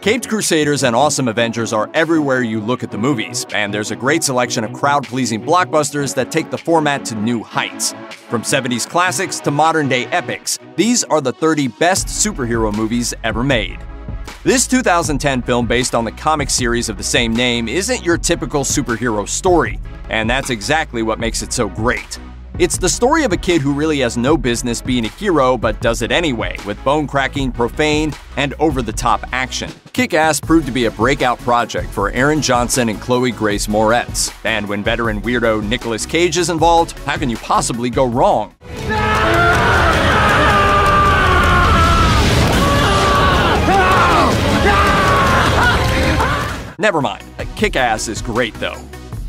Caped Crusaders and awesome Avengers are everywhere you look at the movies, and there's a great selection of crowd-pleasing blockbusters that take the format to new heights. From 70s classics to modern-day epics, these are the 30 best superhero movies ever made. This 2010 film based on the comic series of the same name isn't your typical superhero story, and that's exactly what makes it so great. It's the story of a kid who really has no business being a hero but does it anyway, with bone-cracking, profane, and over-the-top action. Kick-Ass proved to be a breakout project for Aaron Johnson and Chloe Grace Moretz, and when veteran weirdo Nicolas Cage is involved, how can you possibly go wrong? Never mind, Kick-Ass is great though.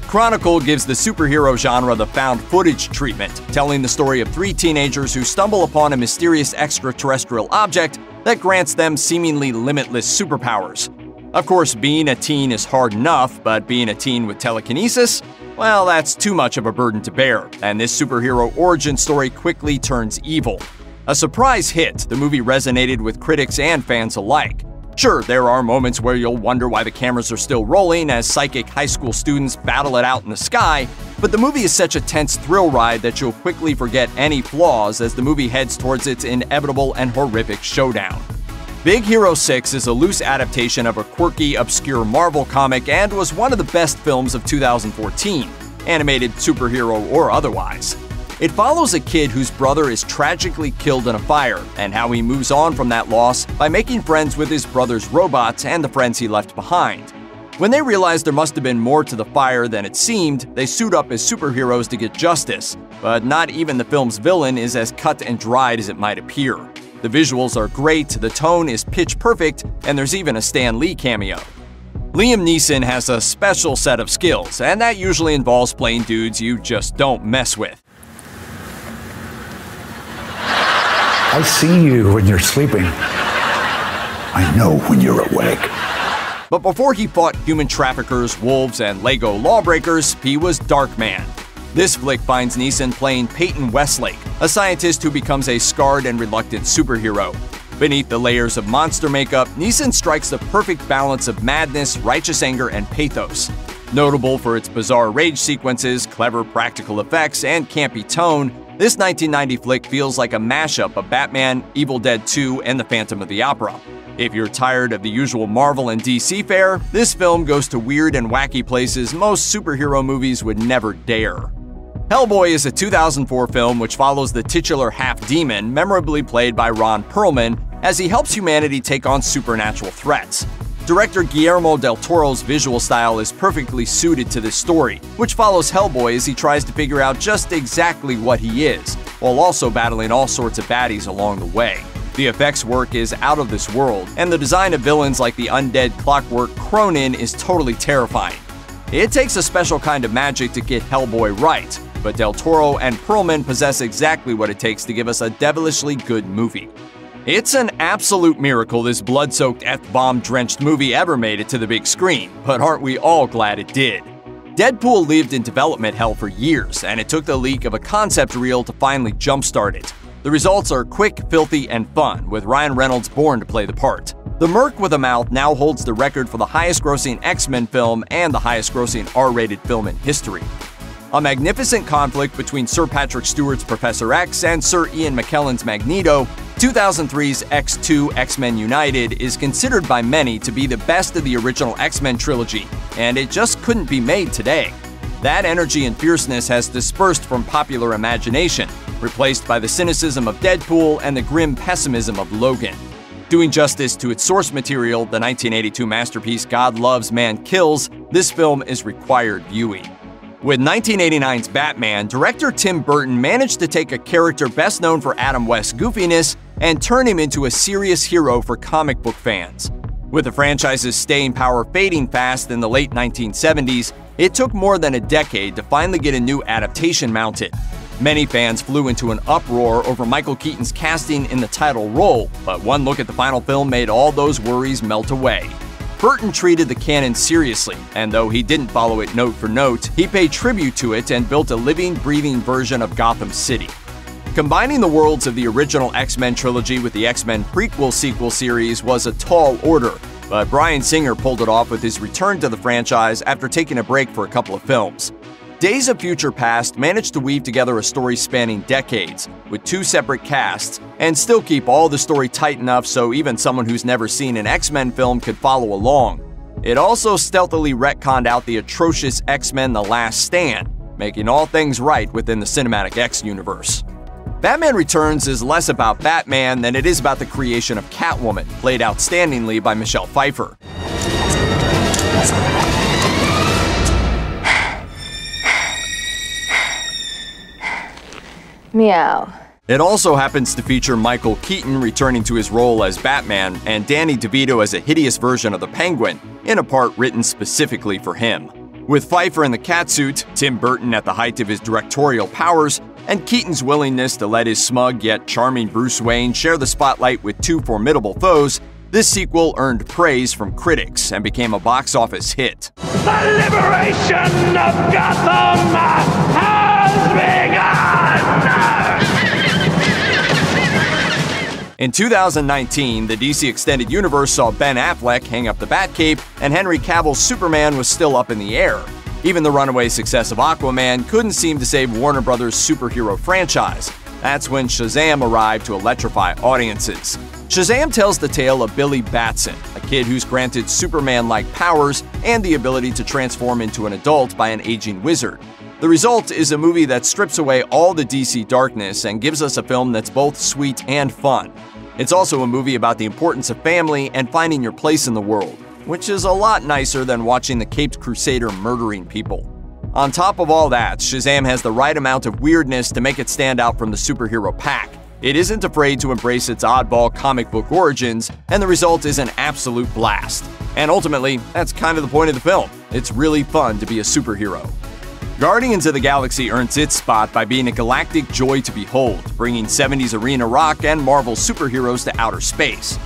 Chronicle gives the superhero genre the found footage treatment, telling the story of 3 teenagers who stumble upon a mysterious extraterrestrial object that grants them seemingly limitless superpowers. Of course, being a teen is hard enough, but being a teen with telekinesis? Well, that's too much of a burden to bear, and this superhero origin story quickly turns evil. A surprise hit, the movie resonated with critics and fans alike. Sure, there are moments where you'll wonder why the cameras are still rolling as psychic high school students battle it out in the sky, but the movie is such a tense thrill ride that you'll quickly forget any flaws as the movie heads towards its inevitable and horrific showdown. Big Hero 6 is a loose adaptation of a quirky, obscure Marvel comic and was one of the best films of 2014, animated, superhero, or otherwise. It follows a kid whose brother is tragically killed in a fire, and how he moves on from that loss by making friends with his brother's robots and the friends he left behind. When they realize there must have been more to the fire than it seemed, they suit up as superheroes to get justice, but not even the film's villain is as cut and dried as it might appear. The visuals are great, the tone is pitch perfect, and there's even a Stan Lee cameo. Liam Neeson has a special set of skills, and that usually involves playing dudes you just don't mess with. I see you when you're sleeping. I know when you're awake. But before he fought human traffickers, wolves, and Lego lawbreakers, he was Darkman. This flick finds Neeson playing Peyton Westlake, a scientist who becomes a scarred and reluctant superhero. Beneath the layers of monster makeup, Neeson strikes the perfect balance of madness, righteous anger, and pathos. Notable for its bizarre rage sequences, clever practical effects, and campy tone, this 1990 flick feels like a mashup of Batman, Evil Dead 2, and The Phantom of the Opera. If you're tired of the usual Marvel and DC fare, this film goes to weird and wacky places most superhero movies would never dare. Hellboy is a 2004 film which follows the titular half-demon, memorably played by Ron Perlman, as he helps humanity take on supernatural threats. Director Guillermo del Toro's visual style is perfectly suited to this story, which follows Hellboy as he tries to figure out just exactly what he is, while also battling all sorts of baddies along the way. The effects work is out of this world, and the design of villains like the undead Clockwork Cronin is totally terrifying. It takes a special kind of magic to get Hellboy right, but Del Toro and Perlman possess exactly what it takes to give us a devilishly good movie. It's an absolute miracle this blood-soaked F-bomb-drenched movie ever made it to the big screen, but aren't we all glad it did? Deadpool lived in development hell for years, and it took the leak of a concept reel to finally jumpstart it. The results are quick, filthy, and fun, with Ryan Reynolds born to play the part. The Merc with a Mouth now holds the record for the highest-grossing X-Men film and the highest-grossing R-rated film in history. A magnificent conflict between Sir Patrick Stewart's Professor X and Sir Ian McKellen's Magneto, 2003's X2 X-Men United is considered by many to be the best of the original X-Men trilogy, and it just couldn't be made today. That energy and fierceness has dispersed from popular imagination, replaced by the cynicism of Deadpool and the grim pessimism of Logan. Doing justice to its source material, the 1982 masterpiece God Loves, Man Kills, this film is required viewing. With 1989's Batman, director Tim Burton managed to take a character best known for Adam West's goofiness and turn him into a serious hero for comic book fans. With the franchise's staying power fading fast in the late 1970s, it took more than a decade to finally get a new adaptation mounted. Many fans flew into an uproar over Michael Keaton's casting in the title role, but one look at the final film made all those worries melt away. Burton treated the canon seriously, and though he didn't follow it note for note, he paid tribute to it and built a living, breathing version of Gotham City. Combining the worlds of the original X-Men trilogy with the X-Men prequel-sequel series was a tall order, but Bryan Singer pulled it off with his return to the franchise after taking a break for a couple of films. Days of Future Past managed to weave together a story spanning decades, with 2 separate casts, and still keep all the story tight enough so even someone who's never seen an X-Men film could follow along. It also stealthily retconned out the atrocious X-Men The Last Stand, making all things right within the Cinematic X universe. Batman Returns is less about Batman than it is about the creation of Catwoman, played outstandingly by Michelle Pfeiffer. Meow. It also happens to feature Michael Keaton returning to his role as Batman and Danny DeVito as a hideous version of the Penguin, in a part written specifically for him. With Pfeiffer in the catsuit, Tim Burton at the height of his directorial powers, and Keaton's willingness to let his smug yet charming Bruce Wayne share the spotlight with 2 formidable foes, this sequel earned praise from critics and became a box office hit. The liberation of Gotham has begun! In 2019, the DC Extended Universe saw Ben Affleck hang up the Batcape, and Henry Cavill's Superman was still up in the air. Even the runaway success of Aquaman couldn't seem to save Warner Bros.' superhero franchise. That's when Shazam arrived to electrify audiences. Shazam tells the tale of Billy Batson, a kid who's granted Superman-like powers and the ability to transform into an adult by an aging wizard. The result is a movie that strips away all the DC darkness and gives us a film that's both sweet and fun. It's also a movie about the importance of family and finding your place in the world, which is a lot nicer than watching the Caped Crusader murdering people. On top of all that, Shazam has the right amount of weirdness to make it stand out from the superhero pack. It isn't afraid to embrace its oddball comic book origins, and the result is an absolute blast. And ultimately, that's kind of the point of the film. It's really fun to be a superhero. Guardians of the Galaxy earns its spot by being a galactic joy to behold, bringing 70s arena rock and Marvel superheroes to outer space.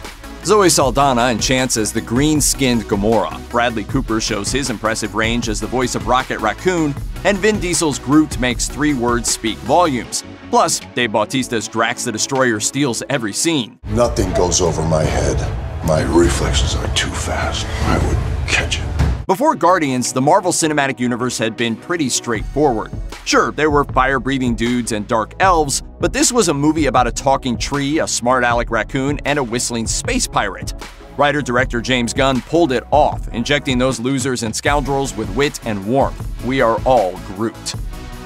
Zoe Saldana enchants as the green-skinned Gamora, Bradley Cooper shows his impressive range as the voice of Rocket Raccoon, and Vin Diesel's Groot makes 3 words speak volumes. Plus, Dave Bautista's Drax the Destroyer steals every scene. Nothing goes over my head. My reflexes are too fast. I would catch it. Before Guardians, the Marvel Cinematic Universe had been pretty straightforward. Sure, there were fire-breathing dudes and dark elves, but this was a movie about a talking tree, a smart-aleck raccoon, and a whistling space pirate. Writer-director James Gunn pulled it off, injecting those losers and scoundrels with wit and warmth. We are all Groot.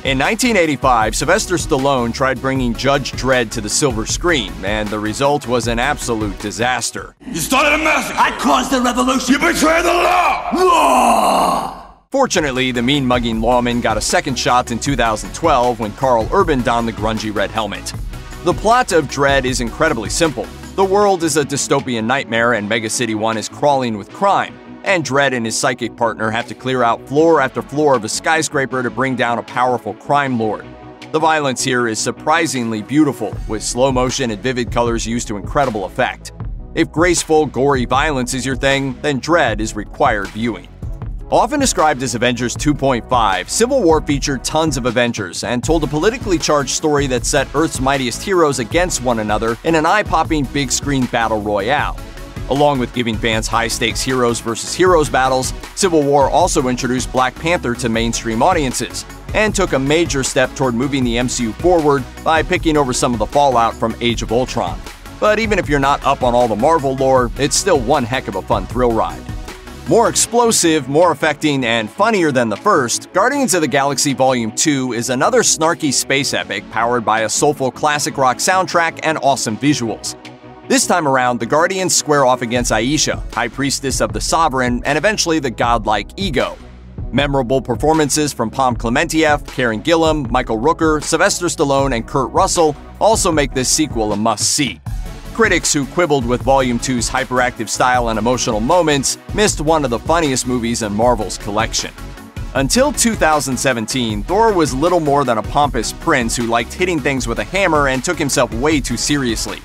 In 1985, Sylvester Stallone tried bringing Judge Dredd to the silver screen, and the result was an absolute disaster. You started a massacre! I caused the revolution! You betrayed the law! Law! Fortunately, the mean-mugging lawman got a second shot in 2012 when Carl Urban donned the grungy red helmet. The plot of Dredd is incredibly simple. The world is a dystopian nightmare and Mega City 1 is crawling with crime, and Dredd and his psychic partner have to clear out floor after floor of a skyscraper to bring down a powerful crime lord. The violence here is surprisingly beautiful, with slow motion and vivid colors used to incredible effect. If graceful, gory violence is your thing, then Dredd is required viewing. Often described as Avengers 2.5, Civil War featured tons of Avengers and told a politically charged story that set Earth's mightiest heroes against one another in an eye-popping big-screen battle royale. Along with giving fans high-stakes heroes versus heroes battles, Civil War also introduced Black Panther to mainstream audiences, and took a major step toward moving the MCU forward by picking over some of the fallout from Age of Ultron. But even if you're not up on all the Marvel lore, it's still one heck of a fun thrill ride. More explosive, more affecting, and funnier than the first, Guardians of the Galaxy Volume 2 is another snarky space epic powered by a soulful classic rock soundtrack and awesome visuals. This time around, the Guardians square off against Aisha, High Priestess of the Sovereign, and eventually the godlike Ego. Memorable performances from Pom Klementieff, Karen Gillan, Michael Rooker, Sylvester Stallone, and Kurt Russell also make this sequel a must-see. Critics who quibbled with Volume 2's hyperactive style and emotional moments missed one of the funniest movies in Marvel's collection. Until 2017, Thor was little more than a pompous prince who liked hitting things with a hammer and took himself way too seriously.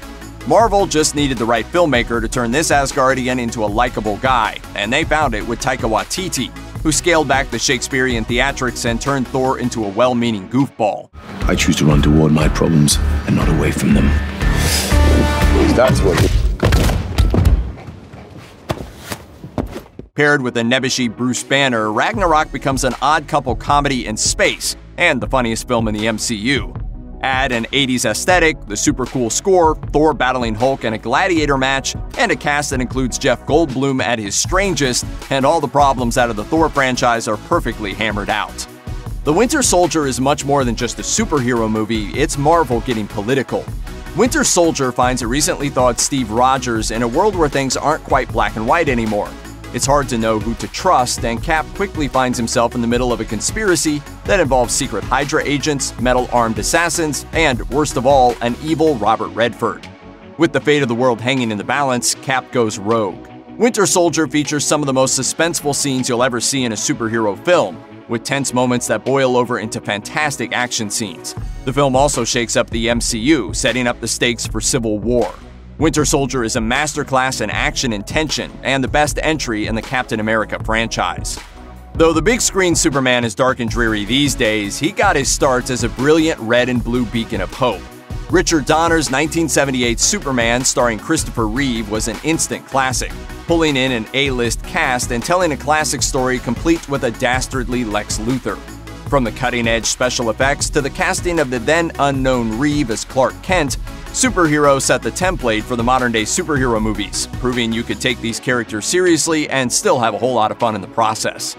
Marvel just needed the right filmmaker to turn this Asgardian into a likable guy, and they found it with Taika Waititi, who scaled back the Shakespearean theatrics and turned Thor into a well-meaning goofball. I choose to run toward my problems and not away from them. That's what... Paired with a nebbishy Bruce Banner, Ragnarok becomes an odd couple comedy in space, and the funniest film in the MCU. Add an 80s aesthetic, the super cool score, Thor battling Hulk in a gladiator match, and a cast that includes Jeff Goldblum at his strangest, and all the problems out of the Thor franchise are perfectly hammered out. The Winter Soldier is much more than just a superhero movie, it's Marvel getting political. Winter Soldier finds a recently thawed Steve Rogers in a world where things aren't quite black and white anymore. It's hard to know who to trust, and Cap quickly finds himself in the middle of a conspiracy that involves secret Hydra agents, metal-armed assassins, and, worst of all, an evil Robert Redford. With the fate of the world hanging in the balance, Cap goes rogue. Winter Soldier features some of the most suspenseful scenes you'll ever see in a superhero film, with tense moments that boil over into fantastic action scenes. The film also shakes up the MCU, setting up the stakes for Civil War. Winter Soldier is a masterclass in action and tension, and the best entry in the Captain America franchise. Though the big screen Superman is dark and dreary these days, he got his starts as a brilliant red and blue beacon of hope. Richard Donner's 1978 Superman, starring Christopher Reeve, was an instant classic, pulling in an A-list cast and telling a classic story complete with a dastardly Lex Luthor. From the cutting-edge special effects to the casting of the then-unknown Reeve as Clark Kent, Superhero set the template for the modern-day superhero movies, proving you could take these characters seriously and still have a whole lot of fun in the process.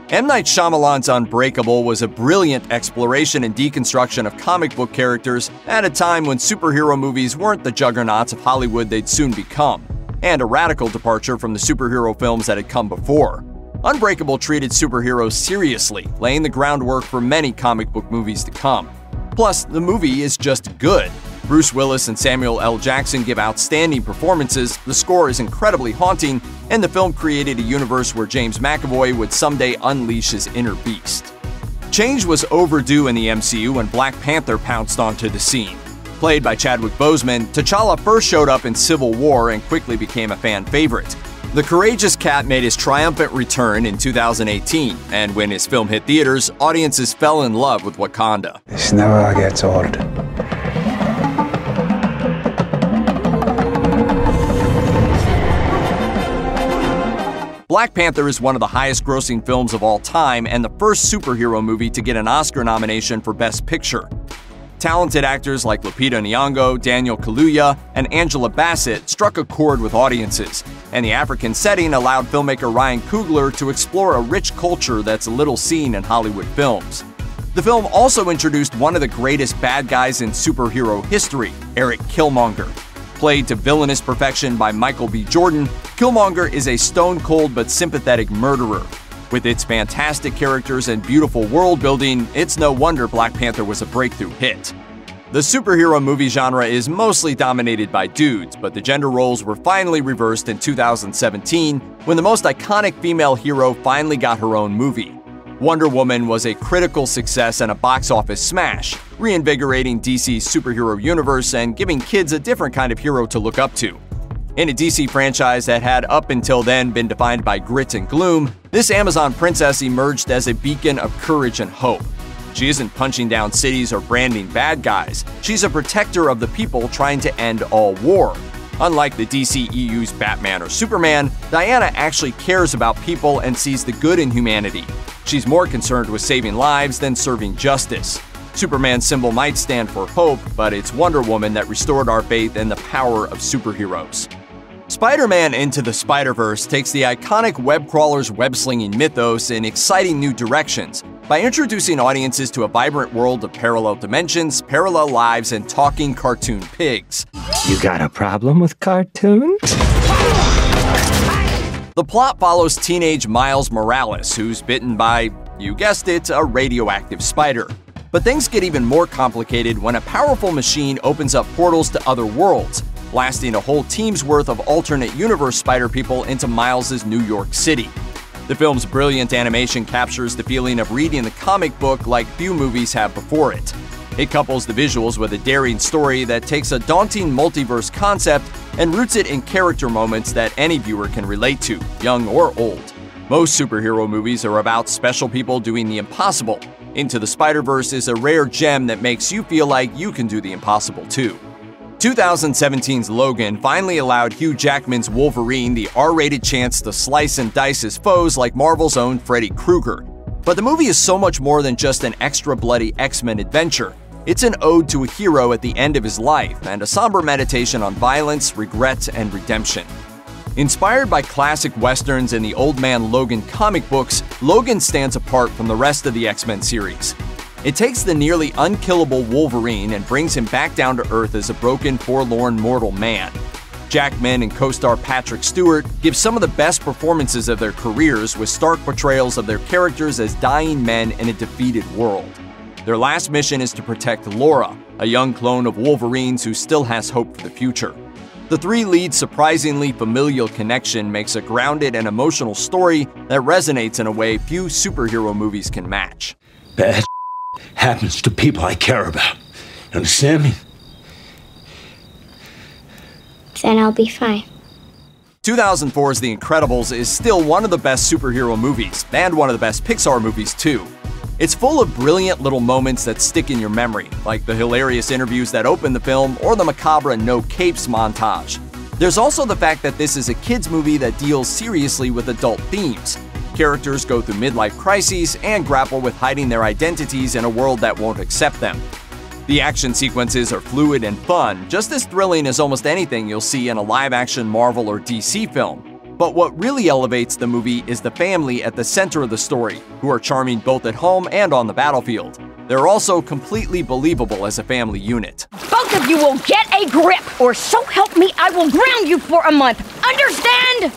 M. Night Shyamalan's Unbreakable was a brilliant exploration and deconstruction of comic book characters at a time when superhero movies weren't the juggernauts of Hollywood they'd soon become, and a radical departure from the superhero films that had come before. Unbreakable treated superheroes seriously, laying the groundwork for many comic book movies to come. Plus, the movie is just good. Bruce Willis and Samuel L. Jackson give outstanding performances, the score is incredibly haunting, and the film created a universe where James McAvoy would someday unleash his inner beast. Change was overdue in the MCU when Black Panther pounced onto the scene. Played by Chadwick Boseman, T'Challa first showed up in Civil War and quickly became a fan favorite. The courageous Cap made his triumphant return in 2018, and when his film hit theaters, audiences fell in love with Wakanda. This never gets old. Black Panther is one of the highest-grossing films of all time and the first superhero movie to get an Oscar nomination for Best Picture. Talented actors like Lupita Nyong'o, Daniel Kaluuya, and Angela Bassett struck a chord with audiences, and the African setting allowed filmmaker Ryan Coogler to explore a rich culture that's little seen in Hollywood films. The film also introduced one of the greatest bad guys in superhero history, Eric Killmonger. Played to villainous perfection by Michael B. Jordan, Killmonger is a stone-cold but sympathetic murderer. With its fantastic characters and beautiful world-building, it's no wonder Black Panther was a breakthrough hit. The superhero movie genre is mostly dominated by dudes, but the gender roles were finally reversed in 2017 when the most iconic female hero finally got her own movie. Wonder Woman was a critical success and a box office smash, reinvigorating DC's superhero universe and giving kids a different kind of hero to look up to. In a DC franchise that had up until then been defined by grit and gloom, this Amazon princess emerged as a beacon of courage and hope. She isn't punching down cities or branding bad guys, she's a protector of the people trying to end all war. Unlike the DCEU's Batman or Superman, Diana actually cares about people and sees the good in humanity. She's more concerned with saving lives than serving justice. Superman's symbol might stand for hope, but it's Wonder Woman that restored our faith in the power of superheroes. Spider-Man Into the Spider-Verse takes the iconic web crawler's web-slinging mythos in exciting new directions by introducing audiences to a vibrant world of parallel dimensions, parallel lives, and talking cartoon pigs. You got a problem with cartoons? The plot follows teenage Miles Morales, who's bitten by, you guessed it, a radioactive spider. But things get even more complicated when a powerful machine opens up portals to other worlds, blasting a whole team's worth of alternate universe spider people into Miles' New York City. The film's brilliant animation captures the feeling of reading the comic book like few movies have before it. It couples the visuals with a daring story that takes a daunting multiverse concept and roots it in character moments that any viewer can relate to, young or old. Most superhero movies are about special people doing the impossible. Into the Spider-Verse is a rare gem that makes you feel like you can do the impossible too. 2017's Logan finally allowed Hugh Jackman's Wolverine the R-rated chance to slice and dice his foes like Marvel's own Freddy Krueger. But the movie is so much more than just an extra bloody X-Men adventure. It's an ode to a hero at the end of his life and a somber meditation on violence, regret, and redemption. Inspired by classic westerns and the Old Man Logan comic books, Logan stands apart from the rest of the X-Men series. It takes the nearly unkillable Wolverine and brings him back down to earth as a broken, forlorn mortal man. Jackman and co-star Patrick Stewart give some of the best performances of their careers with stark portrayals of their characters as dying men in a defeated world. Their last mission is to protect Laura, a young clone of Wolverine's who still has hope for the future. The three leads' surprisingly familial connection makes a grounded and emotional story that resonates in a way few superhero movies can match. Bad happens to people I care about. Understand me? Then I'll be fine. 2004's The Incredibles is still one of the best superhero movies, and one of the best Pixar movies too. It's full of brilliant little moments that stick in your memory, like the hilarious interviews that open the film or the macabre no capes montage. There's also the fact that this is a kids movie that deals seriously with adult themes. Characters go through midlife crises and grapple with hiding their identities in a world that won't accept them. The action sequences are fluid and fun, just as thrilling as almost anything you'll see in a live-action Marvel or DC film. But what really elevates the movie is the family at the center of the story, who are charming both at home and on the battlefield. They're also completely believable as a family unit. Both of you will get a grip, or so help me, I will ground you for a month. Understand?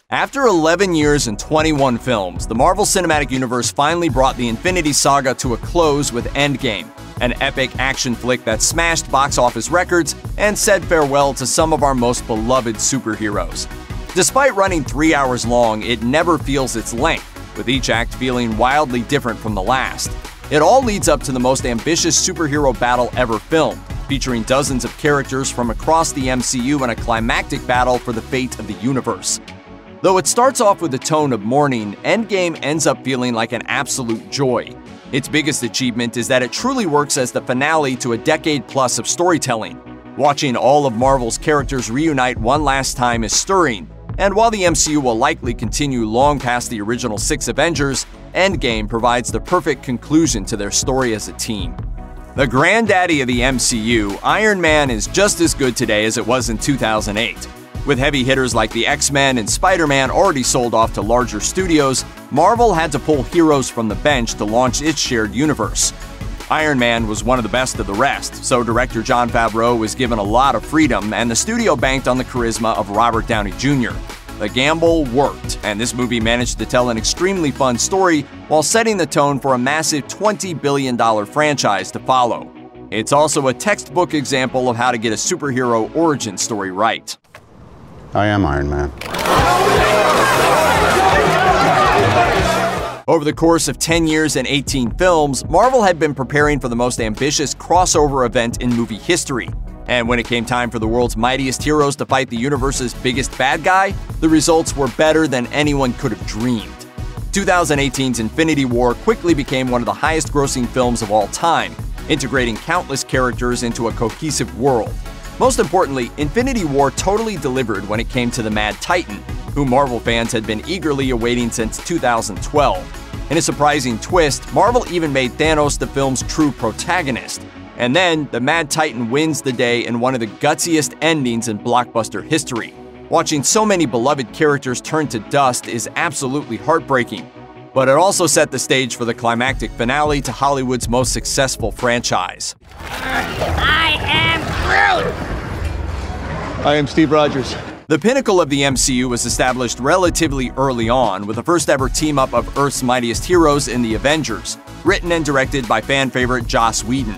After 11 years and 21 films, the Marvel Cinematic Universe finally brought the Infinity Saga to a close with Endgame, an epic action flick that smashed box office records and said farewell to some of our most beloved superheroes. Despite running 3 hours long, it never feels its length, with each act feeling wildly different from the last. It all leads up to the most ambitious superhero battle ever filmed, featuring dozens of characters from across the MCU in a climactic battle for the fate of the universe. Though it starts off with a tone of mourning, Endgame ends up feeling like an absolute joy. Its biggest achievement is that it truly works as the finale to a decade plus of storytelling. Watching all of Marvel's characters reunite one last time is stirring, and while the MCU will likely continue long past the original 6 Avengers, Endgame provides the perfect conclusion to their story as a team. The granddaddy of the MCU, Iron Man is just as good today as it was in 2008. With heavy hitters like the X-Men and Spider-Man already sold off to larger studios, Marvel had to pull heroes from the bench to launch its shared universe. Iron Man was one of the best of the rest, so director Jon Favreau was given a lot of freedom, and the studio banked on the charisma of Robert Downey Jr. The gamble worked, and this movie managed to tell an extremely fun story while setting the tone for a massive $20 billion franchise to follow. It's also a textbook example of how to get a superhero origin story right. I am Iron Man. Over the course of 10 years and 18 films, Marvel had been preparing for the most ambitious crossover event in movie history. And when it came time for the world's mightiest heroes to fight the universe's biggest bad guy, the results were better than anyone could have dreamed. 2018's Infinity War quickly became one of the highest-grossing films of all time, integrating countless characters into a cohesive world. Most importantly, Infinity War totally delivered when it came to the Mad Titan, who Marvel fans had been eagerly awaiting since 2012. In a surprising twist, Marvel even made Thanos the film's true protagonist. And then, the Mad Titan wins the day in one of the gutsiest endings in blockbuster history. Watching so many beloved characters turn to dust is absolutely heartbreaking. But it also set the stage for the climactic finale to Hollywood's most successful franchise. I am Groot! I am Steve Rogers. The pinnacle of the MCU was established relatively early on, with the first ever team-up of Earth's mightiest heroes in the Avengers, written and directed by fan favorite Joss Whedon.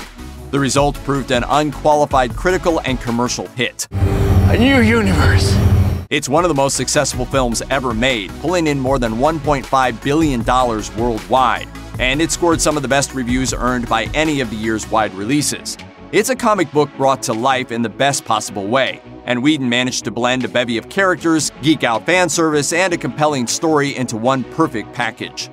The result proved an unqualified critical and commercial hit. A new universe. It's one of the most successful films ever made, pulling in more than $1.5 billion worldwide, and it scored some of the best reviews earned by any of the year's wide releases. It's a comic book brought to life in the best possible way, and Whedon managed to blend a bevy of characters, geek-out fan service, and a compelling story into one perfect package.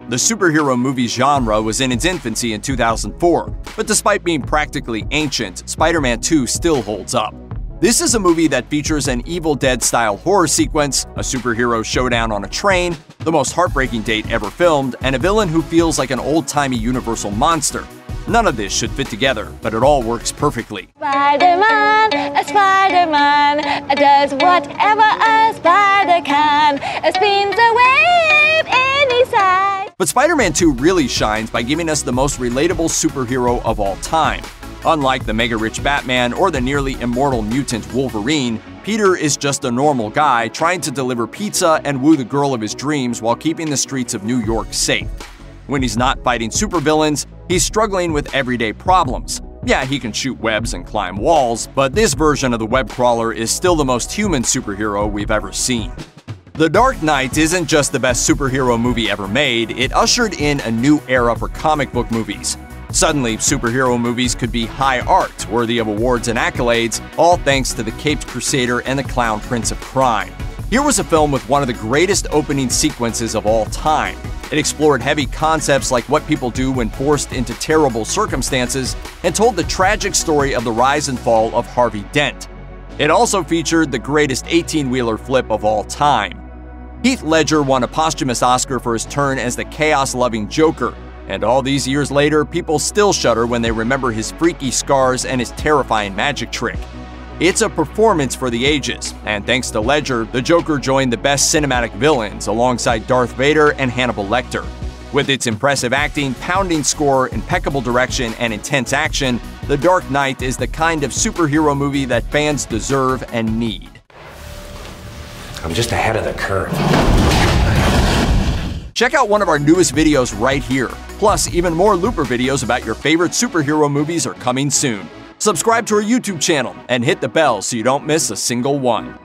The superhero movie genre was in its infancy in 2004, but despite being practically ancient, Spider-Man 2 still holds up. This is a movie that features an Evil Dead-style horror sequence, a superhero showdown on a train, the most heartbreaking date ever filmed, and a villain who feels like an old-timey Universal monster. None of this should fit together, but it all works perfectly. Spider-Man does whatever a spider can, spins a web any side. But Spider-Man 2 really shines by giving us the most relatable superhero of all time. Unlike the mega-rich Batman or the nearly immortal mutant Wolverine, Peter is just a normal guy trying to deliver pizza and woo the girl of his dreams while keeping the streets of New York safe. When he's not fighting supervillains, he's struggling with everyday problems. Yeah, he can shoot webs and climb walls, but this version of the web crawler is still the most human superhero we've ever seen. The Dark Knight isn't just the best superhero movie ever made, it ushered in a new era for comic book movies. Suddenly, superhero movies could be high art, worthy of awards and accolades, all thanks to the Caped Crusader and the Clown Prince of Crime. Here was a film with one of the greatest opening sequences of all time. It explored heavy concepts like what people do when forced into terrible circumstances, and told the tragic story of the rise and fall of Harvey Dent. It also featured the greatest 18-wheeler flip of all time. Heath Ledger won a posthumous Oscar for his turn as the chaos-loving Joker, and all these years later, people still shudder when they remember his freaky scars and his terrifying magic trick. It's a performance for the ages, and thanks to Ledger, the Joker joined the best cinematic villains alongside Darth Vader and Hannibal Lecter. With its impressive acting, pounding score, impeccable direction, and intense action, The Dark Knight is the kind of superhero movie that fans deserve and need. I'm just ahead of the curve. Check out one of our newest videos right here. Plus, even more Looper videos about your favorite superhero movies are coming soon. Subscribe to our YouTube channel and hit the bell so you don't miss a single one.